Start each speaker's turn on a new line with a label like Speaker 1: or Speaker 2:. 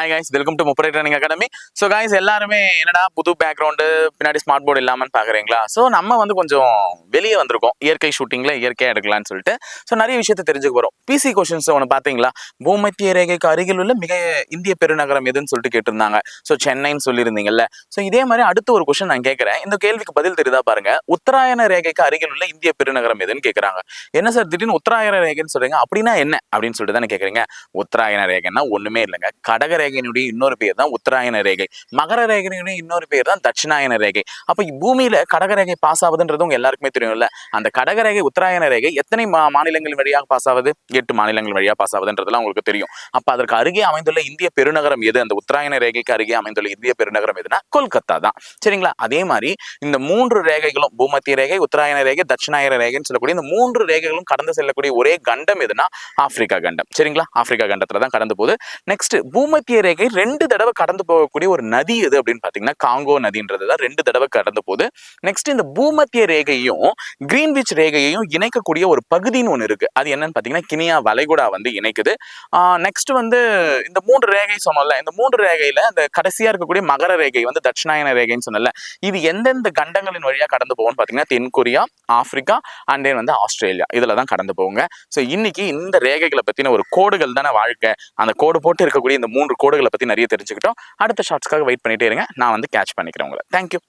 Speaker 1: Hi guys, welcome to முப்படை training academy. So guys, எல்லாருமே என்னடா புது பேக்ரவுண்டு பின்னாடி ஸ்மார்ட் போர்டு இல்லாமல் பார்க்குறீங்களா? ஸோ நம்ம வந்து கொஞ்சம் வெளியே வந்திருக்கோம், இயற்கை ஷூட்டிங்கில் இயற்கையாக எடுக்கலாம்னு சொல்லிட்டு. ஸோ நிறைய விஷயத்தை தெரிஞ்சுக்க போகிறோம். பிசி கொஷின்ஸ் ஒன்று பார்த்தீங்களா? பூமத்திய ரேகைக்கு அருகில் உள்ள மிக இந்திய பெருநகரம் எதுன்னு சொல்லிட்டு கேட்டிருந்தாங்க. ஸோ சென்னைன்னு சொல்லியிருந்தீங்கல்ல. ஸோ இதே மாதிரி அடுத்த ஒரு கொஷின் நான் கேட்குறேன். இந்த கேள்விக்கு பதில் தெரியுதா பாருங்க. உத்தராயண ரேகைக்கு அருகில் உள்ள இந்திய பெருநகரம் எதுன்னு கேட்குறாங்க. என்ன சார் திடீர்னு உத்தராயண ரேகைன்னு சொல்றீங்க, அப்படின்னா என்ன அப்படின்னு சொல்லிட்டு தானே கேட்குறீங்க. உத்தராயண ரேகைன்னா ஒண்ணுமே இல்லைங்க. கடக ரேகையினுடைய இன்னொரு பேர் தான் உத்தராயண ரேகை. மகர ரேகையினுடைய இன்னொரு பேர் தான் தட்சிணாயன ரேகை. அப்ப பூமியில கடக ரேகை பாஸ் ஆகுதுன்றது உங்க எல்லாருக்குமே தெரியும்ல. அந்த கடக ரேகை உத்தராயண ரேகை எத்தனை மாநிலங்கள் வழியாக பாஸ் ஆகுது? 8 மாநிலங்கள் வழியாக பாஸ் ஆகுதுன்றதுலாம் உங்களுக்கு தெரியும். அப்ப அதற்கு அருகே அமைந்துள்ள இந்திய பெருநகரம் எது? அந்த உத்தராயண ரேகைக்கு அருகே அமைந்துள்ள இந்திய பெருநகரம் எதுனா கொல்கத்தா தான். சரிங்களா? அதே மாதிரி இந்த 3 ரேகைகளும், பூமத்திய ரேகை, உத்தராயண ரேகை, தட்சிணாயன ரேகைன்னு சொல்லக்கூடிய இந்த 3 ரேகைகளும் கடந்து செல்லக்கூடிய ஒரே கண்டம் எதுனா ஆப்பிரிக்கா கண்டம். சரிங்களா? ஆப்பிரிக்கா கண்டத்துல தான் கடந்து போகுது. நெக்ஸ்ட், பூமத்திய ரேகை 2 தடவை கடந்து போகக்கூடிய ஒரு நதி எது அப்படின்னு பாத்தீங்கன்னா காங்கோ நதின்றது தான் 2 தடவை கடந்து போகுது. நெக்ஸ்ட், இந்த பூமத்திய ரேகையும் கிரீன்விச் ரேகையையும் இணைக்கக்கூடிய ஒரு பகுதின்னு ஒன்று இருக்கு. அது என்னன்னு பாத்தீங்கன்னா கினியா வளைகுடா வந்து இணைக்குது. நெக்ஸ்ட் வந்து இந்த 3 ரேகை சொன்னோம்ல, இந்த 3 ரேகையில அந்த கடைசியா இருக்கக்கூடிய மகர ரேகை வந்து தட்சிணாயன ரேகைன்னு சொன்னல, இது எந்தெந்த கண்டங்களின் வழியா கடந்து போகும்னு பாத்தீங்கன்னா தென்கொரியா, ஆப்பிரிக்கா அண்ட் தென் வந்து ஆஸ்திரேலியா, இதுல தான் கடந்து போகுங்க. ஸோ இன்னைக்கு இந்த ரேகைகளை பத்தின ஒரு கோடுகள் தானே வாழ்க்கை. அந்த கோடு போட்டு இருக்கக்கூடிய இந்த 3 கோடுகளை பத்தி நிறைய தெரிஞ்சுக்கிட்டோம். அடுத்த ஷார்ட்ஸ்க்காக வெயிட் பண்ணிட்டே இருங்க. நான் வந்து கேட்ச் பண்ணிக்கிறேன் உங்களை. தேங்க்யூ.